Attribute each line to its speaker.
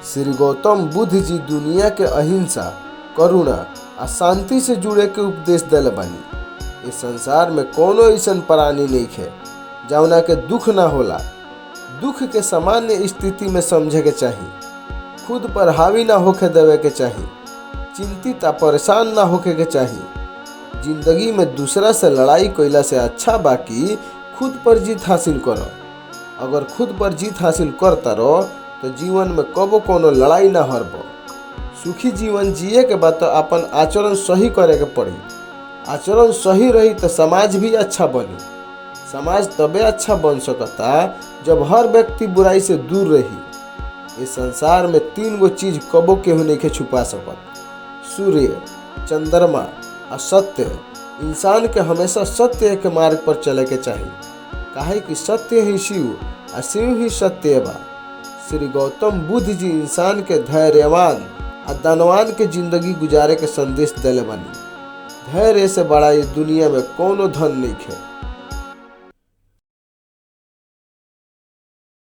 Speaker 1: श्री गौतम बुद्ध जी दुनिया के अहिंसा, करुणा आ शांति से जुड़े के उपदेश दिले बानी। इस संसार में कोनो ऐसा प्राणी नहीं है जौना के दुख ना होला। दुख के सामान्य स्थिति में समझे के चाहिए, खुद पर हावी ना होके देवे के चाहिए, चिंतित आ परेशान ना होके के चाहिए। जिंदगी में दूसरा से लड़ाई कइला से अच्छा बाकी खुद पर जीत हासिल करो। अगर खुद पर जीत हासिल करता रहो तो जीवन में कबो कोनो लड़ाई ना हरबो। सुखी जीवन जिए के बाद तो अपन आचरण सही करे के पड़ी। आचरण सही रही तो समाज भी अच्छा बनी। समाज तबे अच्छा बन सकता जब हर व्यक्ति बुराई से दूर रही। इस संसार में 3 गो चीज कबो केहू नहीं के छुपा सकत, सूर्य, चंद्रमा और सत्य। इंसान के हमेशा सत्य के मार्ग पर चले के चाहिए, काहे कि सत्य ही शिव और शिव ही सत्य बा। श्री गौतम बुद्ध जी इंसान के धैर्यवान और धनवान के जिंदगी गुजारे के संदेश दिले बानी। धैर्य से बड़ा इस दुनिया में कोनो धन नहीं है।